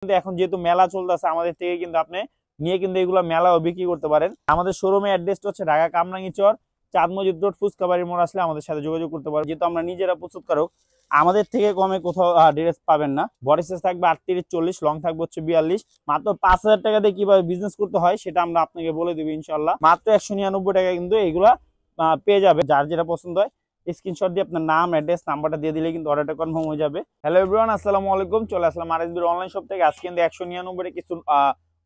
কিন্তু এখন যেহেতু মেলা চলতেছে আমাদের থেকে কিন্তু আপনি নিয়ে কিন্তু এগুলো মেলাও বিক্রি করতে পারেন। আমাদের শোরুমের অ্যাড্রেসটা হচ্ছে ঢাকা কামরাঙ্গী চর, চাঁদ মসজিদ রোড, ফুচকাবাড়ি মোড় আসলে আমাদের সাথে যোগাযোগ করতে পারেন। যেহেতু আমরা নিজেরা প্রস্তুতকারক, আমাদের থেকে কমে কোথাও ড্রেস পাবেন না। বডি সাইজ থাকবে 38-40, লং থাকবে হচ্ছে 42। মাত্র 5000 টাকা দিয়ে কিভাবে বিজনেস করতে হয় সেটা আমরা আপনাকে বলে দেবো ইনশাল্লাহ। মাত্র 199 টাকা কিন্তু এগুলা পেয়ে যাবে। যার যেটা পছন্দ হয় স্ক্রিনশট দিয়ে আপনার নাম, অ্যাড্রেস, নাম্বারটা দিয়ে দিলে কিন্তু অর্ডারটা কনফার্ম হয়ে যাবে। হ্যালো এভরিওয়ান, আসসালামু আলাইকুম। চলে আসলাম আরএসবির অনলাইন শপ থেকে। আজকে কিন্তু 199 এর কিছু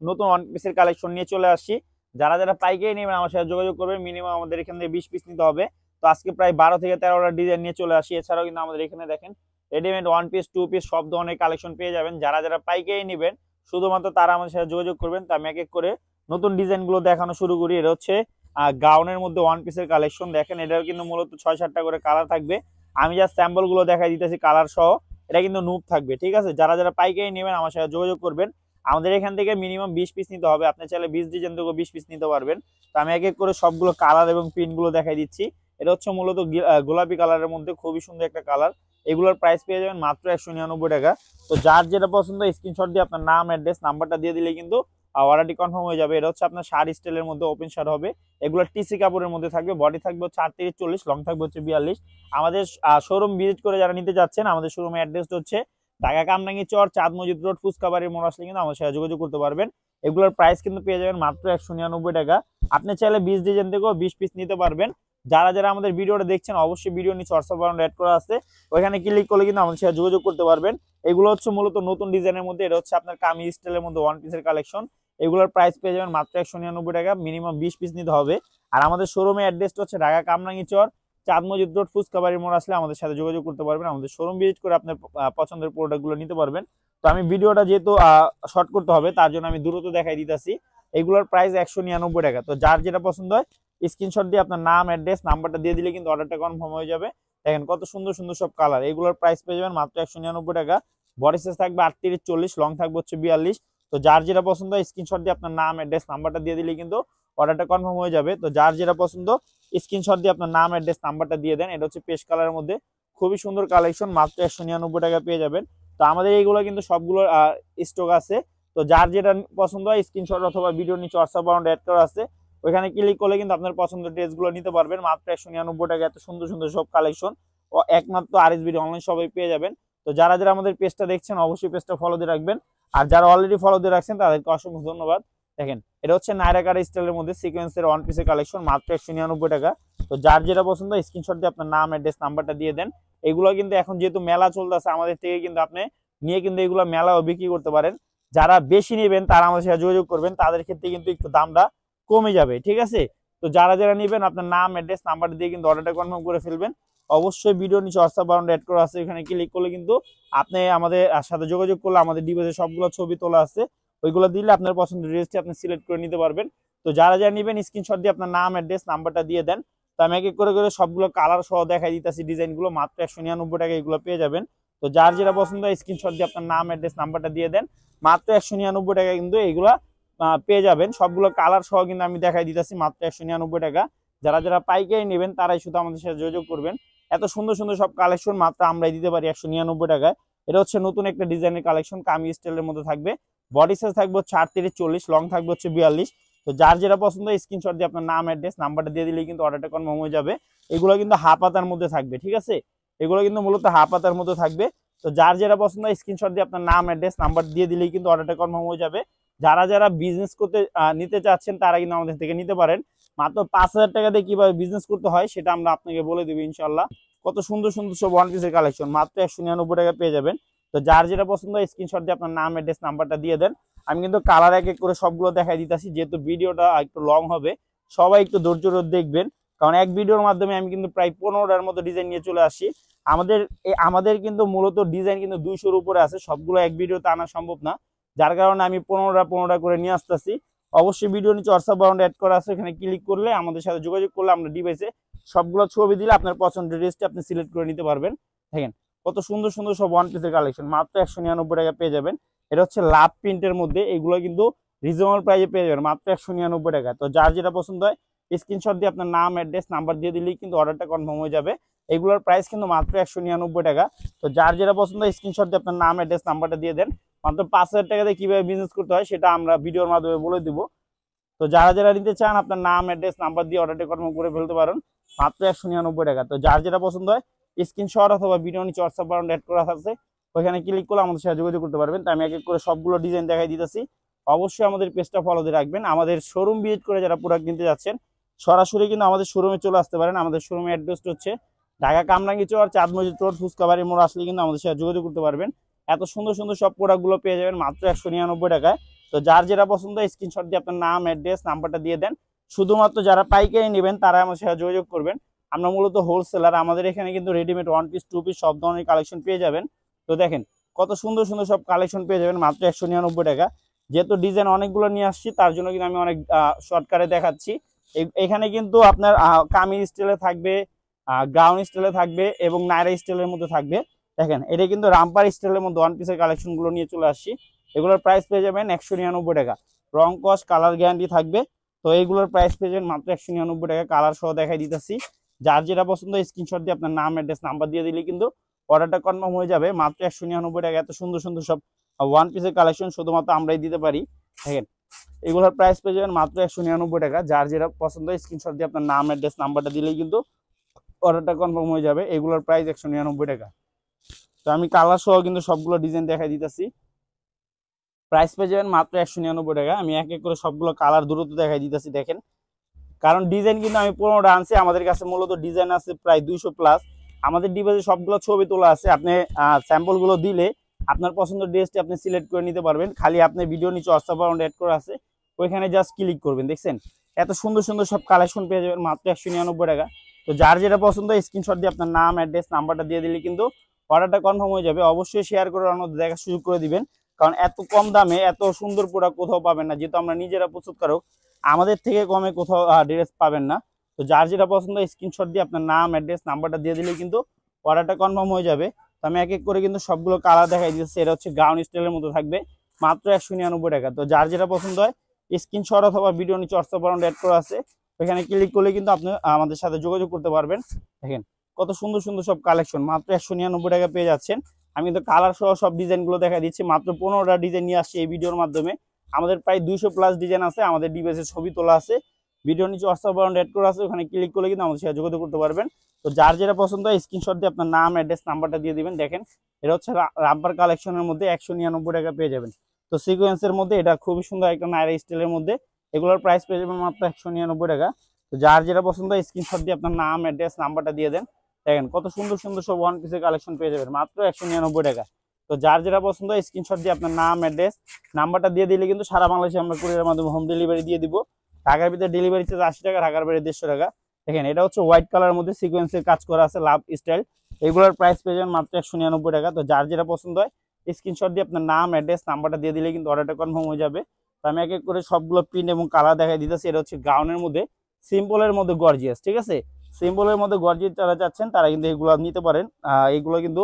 নতুন ওয়ান পিসের কালেকশন নিয়ে চলে আসছি। যারা যারা পাইকারি নেবেন আমার সাথে যোগাযোগ করবেন। মিনিমাম আমাদের এখান থেকে 20 পিস নিতে হবে। তো আজকে প্রায় 12 থেকে 13টা ডিজাইন নিয়ে চলে আসি। এছাড়াও কিন্তু আমাদের এখানে দেখেন readymade one piece, two piece সব ধরনের কালেকশন পেয়ে যাবেন। যারা যারা পাইকারি নেবেন শুধুমাত্র তারা আমাদের সাথে যোগাযোগ করবেন। তা আমি এক এক করে নতুন ডিজাইনগুলো দেখানো শুরু করি। এটা হচ্ছে গাউনের মধ্যে ওয়ান পিসের কালেকশন। দেখেন এটার কিন্তু মূলত 6-7টা করে কালার থাকবে। আমি জাস্ট স্যাম্পল গুলো দেখাই দিতেছি কালার সহ। এটা কিন্তু নুপ থাকবে, ঠিক আছে। যারা যারা পাইকারি নেবেন আমার সাথে যোগাযোগ করবেন। আমাদের এখান থেকে মিনিমাম 20 পিস নিতে হবে। আপনি চাইলে 20 ডিজাইন থেকে 20 পিস নিতে পারবেন। তো আমি এক এক করে সবগুলো কালার এবং প্রিন্ট গুলো দেখাই দিচ্ছি। এটা হচ্ছে মূলত গোলাপি কালারের মধ্যে খুবই সুন্দর একটা কালার। এগুলোর প্রাইস পেয়ে যাবেন মাত্র 199 টাকা। তো যার যেটা পছন্দ স্ক্রিনশট দিয়ে আপনার নাম, অ্যাড্রেস, নাম্বারটা দিয়ে দিলে কিন্তু অর্ডারটি কনফার্ম হয়ে যাবে। এটা হচ্ছে আপনার শার্ট স্টাইলের মধ্যে ওপেন শার্ট হবে। এগুলো টিসি কাপড়ের মধ্যে থাকবে। বডি থাকবে হচ্ছে 38-40, লং থাকবে হচ্ছে 42। আমাদের শোরুম ভিজিট করে যারা নিতে যাচ্ছেন, আমাদের শোরুমের অ্যাড্রেসটা হচ্ছে ঢাকা কামরাঙ্গী চর, চাঁদ মসজিদ রোড, ফুচকাবাড়ির মোড় আসলে কিন্তু আমাদের সাথে যোগাযোগ করতে পারবেন। এগুলোর প্রাইস কিন্তু পেয়ে যাবেন মাত্র 199 টাকা। আপনি চাইলে 20 ডিজাইন থেকেও 20 পিস নিতে পারবেন। যারা যারা আমাদের ভিডিওটা দেখছেন অবশ্যই ভিডিও নিচে হোয়াটসঅ্যাপ অ্যাড করা আছে, ওইখানে ক্লিক করলে কিন্তু আমাদের সাথে যোগাযোগ করতে পারবেন। এগুলো হচ্ছে মূলত নতুন ডিজাইনের মধ্যে। এটা হচ্ছে আপনার কামিজ স্টাইলের মধ্যে ওয়ান পিসের কালেকশন। এগুলোর প্রাইস পেয়ে যাবেন মাত্র 199 টাকা। মিনিমাম 20 পিস নিতে হবে। আর আমাদের শোরুমের অ্যাড্রেসটা হচ্ছে ঢাকা কামরাঙ্গী চর, চাঁদ মসজিদ রোড, ফুচকাবাড়ি মোড় আসলে আমাদের সাথে যোগাযোগ করতে পারবেন। আমাদের শোরুম ভিজিট করে আপনার পছন্দের প্রোডাক্টগুলো নিতে পারবেন। তো আমি ভিডিওটা যেহেতু শর্ট করতে হবে তার জন্য আমি দ্রুত দেখাই দিতেছি। এগুলোর প্রাইস 199 টাকা। তো যার যেটা পছন্দ হয় স্ক্রিনশট দিয়ে আপনার নাম, অ্যাড্রেস, নাম্বারটা দিয়ে দিলে কিন্তু অর্ডারটা কনফার্ম হয়ে যাবে। দেখেন কত সুন্দর সুন্দর সব কালার। এগুলোর প্রাইস পেয়ে যাবেন মাত্র 199 টাকা। বডি সাইজ থাকবে 38-40, লং থাকবে হচ্ছে 42। তো যার যেটা পছন্দ স্ক্রিনশট দিয়ে আপনার নাম, অ্যাড্রেস, নাম্বারটা দিয়ে দিলে কিন্তু অর্ডারটা কনফার্ম হয়ে যাবে। তো যার যেটা পছন্দ স্ক্রিনশট দিয়ে আপনার নাম, অ্যাড্রেস, নাম্বারটা দিয়ে দেন। এটা হচ্ছে পেস্ট কালারের মধ্যে খুবই সুন্দর কালেকশন। মাত্র 199 টাকা পেয়ে যাবেন। তো আমাদের এইগুলো কিন্তু সবগুলোর স্টক আছে। তো যার যেটা পছন্দ হয় স্ক্রিনশট অথবা ভিডিও নিচে হোয়াটসঅ্যাপ অ্যাড করা আছে, ওইখানে ক্লিক করলে কিন্তু আপনার পছন্দের ড্রেসগুলো নিতে পারবেন মাত্র 199 টাকা। এত সুন্দর সুন্দর সব কালেকশন একমাত্র আরএসবির অনলাইন শপে পেয়ে যাবেন। তো যারা যারা আমাদের পেজটা দেখছেন অবশ্যই পেজটা ফলো দিয়ে রাখবেন। আর যারা অলরেডি ফলো দিয়ে রাখছেন তাদেরকে অসংখ্য ধন্যবাদ। দেখেন এটা হচ্ছে নায়রাকার স্টাইলের মধ্যে সিকোয়েন্সের ওয়ান পিসের কালেকশন মাত্র 199 টাকা। তো যার যেটা পছন্দ স্ক্রিনশট দিয়ে আপনার নাম, অ্যাড্রেস, নাম্বারটা দিয়ে দেন। এগুলো কিন্তু এখন যেহেতু মেলা চলতেছে আমাদের থেকে কিন্তু আপনি নিয়ে কিন্তু এগুলো মেলাও বিক্রি করতে পারেন। যারা বেশি নেবেন তারা আমাদের সাথে যোগাযোগ করবেন, তাদের ক্ষেত্রে কিন্তু একটু দামটা কমে যাবে, ঠিক আছে। তো যারা যারা নেবেন আপনার নাম, অ্যাড্রেস, নাম্বার দিয়ে কিন্তু অর্ডারটা কনফার্ম করে ফেলবেন। অবশ্যই ভিডিও নিচে হোয়াটসঅ্যাপ অ্যাড করা আছে, এখানে ক্লিক করলে কিন্তু আপনি আমাদের সাথে যোগাযোগ করলে আমাদের ডিভাইসে সবগুলো ছবি তোলা আছে, ওইগুলো দিলে আপনার পছন্দের ড্রেসটি আপনি সিলেক্ট করে নিতে পারবেন। তো যারা যারা নেবেন স্ক্রিনশট দিয়ে আপনার নাম, অ্যাড্রেস, নাম্বারটা দিয়ে দেন। তো আমি এক এক করে করে সবগুলো কালার সহ দেখাই দিতেছি ডিজাইনগুলো। মাত্র 199 টাকা এগুলো পেয়ে যাবেন। তো যার যেটা পছন্দ হয় স্ক্রিনশট দিয়ে আপনার নাম, অ্যাড্রেস, নাম্বারটা দিয়ে দেন। মাত্র 199 টাকা কিন্তু এইগুলা পেয়ে যাবেন। সবগুলো কালার সহ কিন্তু আমি দেখাই দিতেছি মাত্র 199 টাকা। যারা যারা পাইকারি নেবেন তারাই শুধু আমাদের সাথে যোগাযোগ করবেন। এত সুন্দর সুন্দর সব কালেকশন মাত্র আমরাই দিতে পারি 199 টাকায়। এটা হচ্ছে নতুন একটা ডিজাইনের কালেকশন, কামিজ স্টাইলের মধ্যে থাকবে। বডি সাইজ থাকবে 38-40, লং থাকবে হচ্ছে 42। তো যার যেটা পছন্দ স্ক্রিনশট দিয়ে আপনার নাম, অ্যাড্রেস, নাম্বারটা দিয়ে দিলেই কিন্তু অর্ডারটা কনফার্ম হয়ে যাবে। এগুলো কিন্তু হাফ হাতার মধ্যে থাকবে, ঠিক আছে। এগুলো কিন্তু মূলত হাফ হাতার মধ্যে থাকবে। তো যার যেটা পছন্দ স্ক্রিনশট দিয়ে আপনার নাম, অ্যাড্রেস, নাম্বার দিয়ে দিলেই কিন্তু অর্ডারটা কনফার্ম হয়ে যাবে। যারা যারা বিজনেস করতে নিতে চাচ্ছেন তারা কিন্তু আমাদের থেকে নিতে পারেন। মাত্র 5000 টাকা দিয়ে কিভাবে বিজনেস করতে হয় সেটা আমরা আপনাকে বলে দেবো ইনশাল্লাহ। কত সুন্দর সুন্দর সব ওয়ান পিসের কালেকশন মাত্র 199 টাকা পেয়ে যাবেন। তো যার যেটা পছন্দ স্ক্রিনশট দিয়ে আপনার নাম, অ্যাড্রেস, নাম্বারটা দিয়ে দেন। আমি কিন্তু কালার এক এক করে সবগুলো দেখাই দিতেছি, যেহেতু ভিডিওটা একটু লং হবে সবাই একটু ধৈর্য ধরে দেখবেন। কারণ এক ভিডিওর মাধ্যমে আমি কিন্তু প্রায় 15টার মতো ডিজাইন নিয়ে চলে আসি। আমাদের কিন্তু মূলত ডিজাইন কিন্তু 200-র উপরে আছে, সবগুলো এক ভিডিওতে আনা সম্ভব না। যার কারণে আমি 15টা করে নিয়ে আসতেছি। অবশ্যই ভিডিও নিচে হোয়াটসঅ্যাপ অ্যাড করা আছে, এখানে ক্লিক করলে আমাদের সাথে যোগাযোগ করলে আমরা ডিভাইসে সবগুলো ছবি দিলে আপনার পছন্দের ড্রেসটি আপনি সিলেক্ট করে নিতে পারবেন। দেখেন কত সুন্দর সুন্দর সব ওয়ান পিসের কালেকশন মাত্র 199 টাকা পেয়ে যাবেন। এটা হচ্ছে লাভ প্রিন্টের মধ্যে, এগুলো কিন্তু রিজনেবল প্রাইসে পেয়ে যাবেন মাত্র 199 টাকা। তো যার যেটা পছন্দ হয় স্ক্রিনশট দিয়ে আপনার নাম, অ্যাড্রেস, নাম্বার দিয়ে দিলেই কিন্তু অর্ডারটা কনফার্ম হয়ে যাবে। এগুলোর প্রাইস কিন্তু মাত্র 199 টাকা। তো যার যেটা পছন্দ হয় স্ক্রিনশট দিয়ে আপনার নাম, অ্যাড্রেস, নাম্বারটা দিয়ে দেন। মাত্র 5,000 টাকা দিয়ে কিভাবে বিজনেস করতে হয় সেটা আমরা ভিডিওর মাধ্যমে বলে দিব। তো যারা যারা নিতে চান আপনার নাম অ্যাড্রেস নাম্বার দিয়ে অর্ডারটি কনফার্ম করে ফেলতে পারেন মাত্র 199 টাকা। তো যার যেটা পছন্দ হয় স্ক্রিনশট অথবা ভিডিও নিচে হোয়াটসঅ্যাপ বাটন অ্যাড করা আছে, ওইখানে ক্লিক করে আমাদের সাথে যোগাযোগ করতে পারবেন। তো আমি এক এক করে সবগুলো ডিজাইন দেখাই দিতেছি। অবশ্যই আমাদের পেজটা ফলো দিয়ে রাখবেন। আমাদের শোরুম ভিজিট করে যারা প্রোডাক্ট কিনতে যাচ্ছেন সরাসরি কিন্তু আমাদের শোরুমে চলে আসতে পারেন। আমাদের শোরুমের অ্যাড্রেসটা হচ্ছে ঢাকা কামরাঙ্গীচর চাঁদ মসজিদ রোড ফুচকাবাড়ি মোড় আসলে কিন্তু আমাদের সাথে যোগাযোগ করতে পারবেন। এত সুন্দর সুন্দর সব প্রোডাক্টগুলো পেয়ে যাবেন মাত্র 199 টাকায়। তো যার যেটা পছন্দ স্ক্রিনশট দিয়ে আপনার নাম অ্যাড্রেস নাম্বারটা দিয়ে দেন। শুধুমাত্র যারা পাইকারি নেবেন তারা আমার সাথে যোগাযোগ করবেন। আমরা মূলত হোলসেলার, আমাদের এখানে কিন্তু রেডিমেড 1 পিস 2 পিস সব ধরনের কালেকশন পেয়ে যাবেন। তো দেখেন কত সুন্দর সুন্দর সব কালেকশন পেয়ে যাবেন মাত্র 199 টাকা। যেহেতু ডিজাইন অনেকগুলো নিয়ে আসছি তার জন্য কিন্তু আমি অনেক শর্টকাটে দেখাচ্ছি। এখানে কিন্তু আপনার কামিজ স্টাইলে থাকবে, গাউন স্টাইলে থাকবে এবং নাইরা স্টাইলের মধ্যে থাকবে। দেখেন এটা কিন্তু রামপার স্টাইলের মধ্যে 1 পিসের কালেকশনগুলো নিয়ে চলে আসছি। এগুলোর প্রাইস পেয়ে যাবেন 199 টাকা। রং কস কালার গ্যারান্টি থাকবে। তো এইগুলোর প্রাইস পেয়ে যাবেন মাত্র 199 টাকা। কালার সহ দেখাই দিতেছি। যার যেটা পছন্দ স্ক্রিনশট দিয়ে আপনার নাম অ্যাড্রেস নাম্বার দিয়ে দিলে কিন্তু অর্ডারটা কনফার্ম হয়ে যাবে মাত্র 199 টাকা। এত সুন্দর সুন্দর সব 1 পিসের কালেকশন শুধুমাত্র আমরাই দিতে পারি। দেখেন এগুলোর প্রাইস পেয়ে যাবেন মাত্র 199 টাকা। যার যেটা পছন্দ স্ক্রিনশট দিয়ে আপনার নাম অ্যাড্রেস নাম্বারটা দিলেই কিন্তু অর্ডারটা কনফার্ম হয়ে যাবে। এগুলোর প্রাইস 199 টাকা। তো আমি কালার সহ কিন্তু সবগুলো ডিজাইন দেখাই দিতেছি। প্রাইস পেয়ে যাবেন মাত্র 199 টাকা। আমি এক এক করে সবগুলো কালার দ্রুত দেখাই দিতেছি। দেখেন কারণ ডিজাইন কিন্তু আমি 15টা আনছি, আমাদের কাছে মূলত ডিজাইন আছে প্রায় 200 প্লাস। আমাদের ডিভাইসে সবগুলো ছবি তোলা আছে। আপনি স্যাম্পলগুলো দিলে আপনার পছন্দের ড্রেসটি আপনি সিলেক্ট করে নিতে পারবেন। খালি আপনি ভিডিও নিচে হোয়াটসঅ্যাপ অ্যাড করা আছে, ওইখানে জাস্ট ক্লিক করবেন। দেখছেন এত সুন্দর সুন্দর সব কালেকশন পেয়ে যাবেন মাত্র 199 টাকা। তো যার যেটা পছন্দ স্ক্রিনশট দিয়ে আপনার নাম অ্যাড্রেস নাম্বারটা দিয়ে দিলে কিন্তু অর্ডারটা কনফার্ম হয়ে যাবে। অবশ্যই শেয়ার করে অন্যদের দেখার সুযোগ করে দিবেন, কারণ এত কম দামে এত সুন্দর প্রোডাক্ট কোথাও পাবেন না। যেহেতু আমরা নিজেরা প্রস্তুতকারক, আমাদের থেকে কমে কোথাও ড্রেস পাবেন না। তো যার যেটা পছন্দ স্ক্রিনশট দিয়ে আপনার নাম অ্যাড্রেস নাম্বারটা দিয়ে দিলে কিন্তু অর্ডারটা কনফার্ম হয়ে যাবে। তো আমি এক এক করে কিন্তু সবগুলো কালার দেখাই দিচ্ছি। এটা হচ্ছে গাউন স্টাইলের মতো থাকবে মাত্র 199 টাকা। তো যার যেটা পছন্দ হয় স্ক্রিনশট অথবা ভিডিও নিচে হোয়াটসঅ্যাপ অ্যাড করা আছে, ওইখানে ক্লিক করলে কিন্তু আপনি আমাদের সাথে যোগাযোগ করতে পারবেন। দেখেন কত সুন্দর সুন্দর সব কালেকশন মাত্র 199 টাকা পেয়ে যাচ্ছেন। আমি কিন্তু কালার সহ সব ডিজাইনগুলো দেখা দিচ্ছি। মাত্র 15টা ডিজাইন নিয়ে আসছি এই ভিডিওর মাধ্যমে। আমাদের প্রায় 200 প্লাস ডিজাইন আছে। আমাদের ডিভাইসে ছবি তোলা আছে, ভিডিও নিচে হোয়াটসঅ্যাপ অ্যাড করা আছে, ওখানে ক্লিক করলে কিন্তু আমাদের সাথে যোগাযোগ করতে পারবেন। তো যার যেটা পছন্দ হয় স্ক্রিনশট দিয়ে আপনার নাম অ্যাড্রেস নাম্বারটা দিয়ে দিবেন। দেখেন এটা হচ্ছে রাব্বার কালেকশনের মধ্যে 199 টাকা পেয়ে যাবেন। তো সিকোয়েন্সের মধ্যে এটা খুবই সুন্দর একটা নাইরা স্টাইলের মধ্যে, এগুলোর প্রাইস পেয়ে যাবেন মাত্র 199 টাকা। তো যার যেটা পছন্দ হয় স্ক্রিনশট দিয়ে আপনার নাম অ্যাড্রেস নাম্বারটা দিয়ে দেন। দেখেন কত সুন্দর সুন্দর সব 1 পিসের কালেকশন পেয়ে যাবেন মাত্র 199 টাকা। তো যার যেটা পছন্দ হয় স্ক্রিনশট দিয়ে আপনার নাম অ্যাড্রেস নাম্বারটা দিয়ে দিলে কিন্তু সারা বাংলাদেশে আমরা কুরিয়ারের মাধ্যমে হোম ডেলিভারি দিয়ে দিব। ঢাকার ভিতরে ডেলিভারি চার্জ 80 টাকা, ঢাকার বাইরে 150 টাকা। দেখেন এটা হচ্ছে হোয়াইট কালারের মধ্যে সিকোয়েন্সের কাজ করা আছে লাভ স্টাইল, এগুলোর প্রাইস পেয়ে যাবেন মাত্র 199 টাকা। তো যার যেটা পছন্দ হয় স্ক্রিনশট দিয়ে আপনার নাম অ্যাড্রেস নাম্বারটা দিয়ে দিলে কিন্তু অর্ডারটা কনফার্ম হয়ে যাবে। তো আমি এক এক করে সবগুলো প্রিন্ট এবং কালার দেখাই দিতেছি। এটা হচ্ছে গাউনের মধ্যে সিম্পলের মধ্যে গর্জিয়াস, ঠিক আছে। সিম্পলের মধ্যে গর্জিয়াস যারা চাচ্ছেন তারা কিন্তু এগুলো নিতে পারেন। এগুলো কিন্তু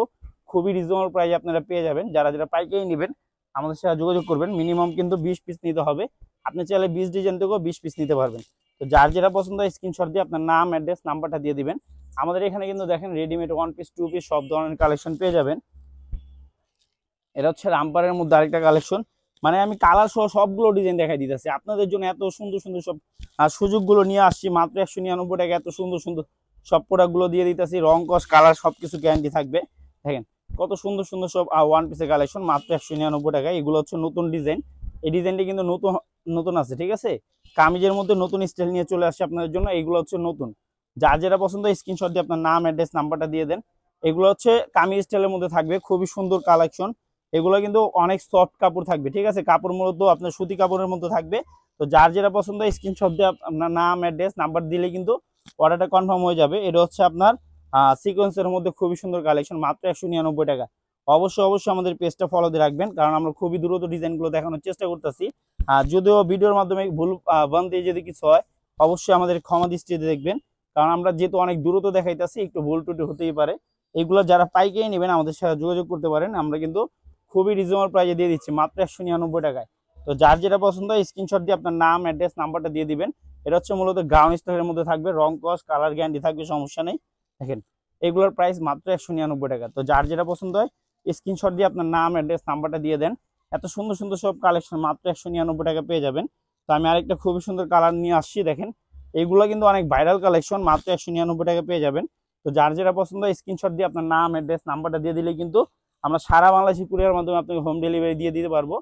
খুবই রিজনেবল প্রাইসে আপনারা পেয়ে যাবেন। যারা যারা পাইকারি নেবেন আমাদের সাথে যোগাযোগ করবেন। মিনিমাম কিন্তু 20 পিস নিতে হবে। আপনি চাইলে 20 ডিজাইন থেকেও 20 পিস নিতে পারবেন। তো যার যেটা পছন্দ হয় স্ক্রিনশট দিয়ে আপনার নাম অ্যাড্রেস নাম্বারটা দিয়ে দিবেন। আমাদের এখানে কিন্তু দেখেন রেডিমেড 1 পিস 2 পিস সব ধরনের কালেকশন পেয়ে যাবেন। এটা হচ্ছে রামপারের মধ্যে আরেকটা কালেকশন, মানে আমি কালার সহ সবগুলো ডিজাইন দেখাই দিতেছি আপনাদের জন্য। এত সুন্দর সুন্দর সব সুযোগগুলো নিয়ে আসছি মাত্র 199 টাকা। এত সুন্দর সুন্দর সব প্রোডাক্টগুলো দিয়ে দিতেছি, রং কস কালার সবকিছু গ্যারান্টি থাকবে। দেখেন কত সুন্দর সুন্দর সব 1 পিসের কালেকশন মাত্র 199 টাকা। এগুলো হচ্ছে নতুন ডিজাইন, এই ডিজাইনটি কিন্তু নতুন নতুন আছে, ঠিক আছে। কামিজের মধ্যে নতুন স্টাইল নিয়ে চলে আসছে আপনাদের জন্য, এগুলো হচ্ছে নতুন। যার যেটা পছন্দ স্ক্রিনশট দিয়ে আপনার নাম অ্যাড্রেস নাম্বারটা দিয়ে দেন। এগুলো হচ্ছে কামিজ স্টাইলের মধ্যে থাকবে, খুবই সুন্দর কালেকশন। এগুলো কিন্তু অনেক সফট কাপড় থাকবে, ঠিক আছে। কাপড় মূলত আপনার সুতি কাপড়ের মধ্যে থাকবে। তো যার যেটা পছন্দ স্ক্রিনশট দিয়ে আপনার নাম অ্যাড্রেস নাম্বার দিলে কিন্তু অর্ডারটা কনফার্ম হয়ে যাবে। এটা হচ্ছে আপনার সিকোয়েন্সের মধ্যে খুবই সুন্দর কালেকশন মাত্র 199 টাকা। অবশ্যই অবশ্যই আমাদের পেজটা ফলো দিয়ে রাখবেন, কারণ আমরা খুবই দ্রুত ডিজাইনগুলো দেখানোর চেষ্টা করতেছি। যদিও ভিডিওর মাধ্যমে ভুল বানতে যদি কিছু হয় অবশ্যই আমাদের ক্ষমা দৃষ্টিতে দেখবেন, কারণ আমরা যেহেতু অনেক দ্রুত দেখাইতেছি একটু ভুল টুটি হতেই পারে। এগুলো যারা পাইকারি নেবেন আমাদের সাথে যোগাযোগ করতে পারেন। আমরা কিন্তু খুবই রিজনেবল প্রাইসে দিয়ে দিচ্ছি মাত্র 199 টাকায়। তো যার যেটা পছন্দ হয় স্ক্রিনশট দিয়ে আপনার নাম অ্যাড্রেস নাম্বারটা দিয়ে দিবেন। এটা হচ্ছে মূলত গাউন স্টাইলের মধ্যে থাকবে, রং কস কালার গ্যারান্টি থাকবে, সমস্যা নেই। দেখেন এগুলোর প্রাইস মাত্র 199 টাকা। তো যার যেটা পছন্দ হয় স্ক্রিনশট দিয়ে আপনার নাম অ্যাড্রেস নাম্বারটা দিয়ে দেন। এত সুন্দর সুন্দর সব কালেকশন মাত্র 199 টাকা পেয়ে যাবেন। তো আমি আরেকটা খুবই সুন্দর কালার নিয়ে আসছি, দেখেন এগুলো কিন্তু অনেক ভাইরাল কালেকশন, মাত্র 199 টাকা পেয়ে যাবেন। তো যার যেটা পছন্দ স্ক্রিনশট দিয়ে আপনার নাম, অ্যাড্রেস, নাম্বারটা দিয়ে দিলে কিন্তু আমরা সারা বাংলাদেশি কুরিয়ার মাধ্যমে আপনাকে হোম ডেলিভারি দিয়ে দিতে পারবো।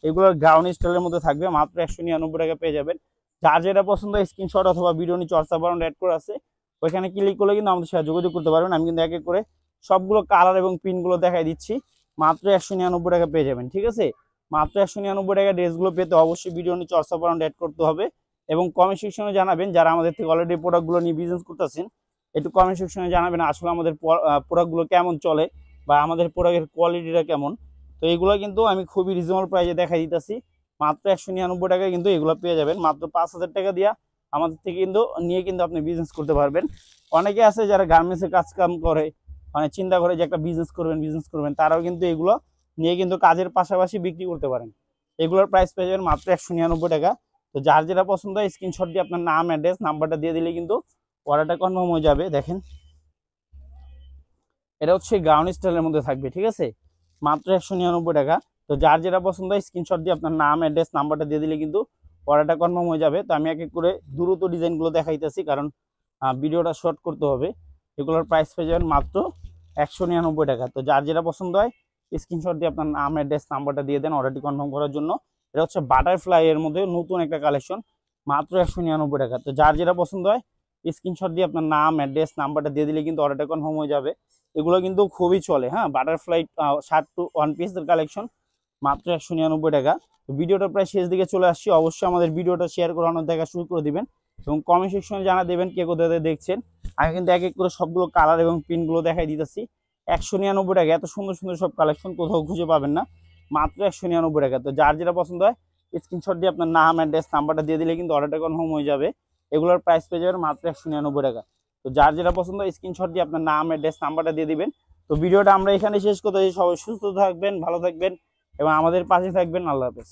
এগুলোর গ্রাউন্ড স্টাইলের মধ্যে থাকবে, মাত্র 199 টাকা পেয়ে যাবেন। যার যেটা পছন্দ স্ক্রিনশট অথবা ভিডিও নিচে হোয়াটসঅ্যাপ বাটন অ্যাড করা আছে, ওইখানে ক্লিক করলে কিন্তু আমাদের সাথে যোগাযোগ করতে পারবেন। আমি কিন্তু এক এক করে সবগুলো কালার এবং পিনগুলো দেখাই দিচ্ছি, মাত্র 199 টাকা পেয়ে যাবেন। ঠিক আছে, মাত্র 199 টাকা ড্রেসগুলো পেতে অবশ্যই ভিডিও নিচে হোয়াটসঅ্যাপ বাটন অ্যাড করতে হবে এবং কমেন্ট সেকশনে জানাবেন যারা আমাদের থেকে অলরেডি প্রোডাক্টগুলো নিয়ে বিজনেস করতেছেন, একটু কমেন্ট সেকশনে জানাবেন আসলে আমাদের প্রোডাক্টগুলো কেমন চলে বা আমাদের প্রোডাক্টের কোয়ালিটিটা কেমন। তো এগুলো কিন্তু আমি খুবই রিজনেবল প্রাইসে দেখাই দিতেছি, মাত্র 199 টাকায় কিন্তু এগুলো পেয়ে যাবেন। মাত্র 5000 টাকা দিয়া আমাদের থেকে কিন্তু নিয়ে কিন্তু আপনি বিজনেস করতে পারবেন। অনেকে আছে যারা গার্মেন্টসের কাজ কাম করে, মানে চিন্তা করে যে একটা বিজনেস করবেন, তারাও কিন্তু এগুলো নিয়ে কিন্তু কাজের পাশাপাশি বিক্রি করতে পারেন। এগুলোর প্রাইস পেয়ে যাবেন মাত্র 199 টাকা। তো যার যেটা পছন্দ হয় স্ক্রিনশট দিয়ে আপনার নাম, অ্যাড্রেস, নাম্বারটা দিয়ে দিলে কিন্তু অর্ডারটা কনফার্ম হয়ে যাবে। দেখেন এটা হচ্ছে গাউন স্টাইলের মধ্যে থাকবে, ঠিক আছে, মাত্র 199 টাকা। তো যার যেটা পছন্দ হয় স্ক্রিনশট দিয়ে আপনার নাম, অ্যাড্রেস, নাম্বারটা দিয়ে দিলে কিন্তু অর্ডারটা কনফার্ম হয়ে যাবে। তো আমি এক এক করে দ্রুত ডিজাইনগুলো দেখাইতেছি, কারণ ভিডিওটা শর্ট করতে হবে। এগুলোর প্রাইস পেয়ে যাবেন মাত্র 199 টাকা। তো যার যেটা পছন্দ হয় স্ক্রিনশট দিয়ে আপনার নাম, অ্যাড্রেস, নাম্বারটা দিয়ে দেন অর্ডারটি কনফার্ম করার জন্য। এটা হচ্ছে বাটারফ্লাই এর মধ্যে নতুন একটা কালেকশন, মাত্র 199 টাকা। তো যার যেটা পছন্দ হয় স্ক্রিনশট দিয়ে আপনার নাম, অ্যাড্রেস, নাম্বারটা দিয়ে দিলে কিন্তু অর্ডারটা কনফার্ম হয়ে যাবে। এগুলো কিন্তু খুবই চলে, হ্যাঁ, বাটারফ্লাই শার্ট টু ওয়ান পিসের কালেকশন, মাত্র 199 টাকা। তো ভিডিওটা প্রায় শেষ দিকে চলে আসছি, অবশ্যই আমাদের ভিডিওটা শেয়ার করানোর দেখা শুরু করে দিবেন এবং কমেন্ট সেকশনে জানা দেবেন কে কোথায় দেখছেন। আমি কিন্তু এক এক করে সবগুলো কালার এবং পিনগুলো দেখাই দিতেছি। 199 টাকা, এত সুন্দর সুন্দর সব কালেকশন কোথাও খুঁজে পাবেন না, মাত্র 199 টাকা। তো যার যেটা পছন্দ হয় স্ক্রিনশট দিয়ে আপনার নাম, অ্যাড্রেস, নাম্বারটা দিয়ে দিলে কিন্তু অর্ডারটা কনফার্ম হয়ে যাবে। এগুলোর প্রাইস পেয়ে যাবেন মাত্র 199 টাকা। তো যার যেটা পছন্দ স্ক্রিনশট দিয়ে আপনার নাম, অ্যাড্রেস, নাম্বারটা দিয়ে দিবেন। তো ভিডিওটা আমরা এখানে শেষ করতে, সবাই সুস্থ থাকবেন, ভালো থাকবেন এবং আমাদের পাশে থাকবেন। আল্লাহ হাফেজ।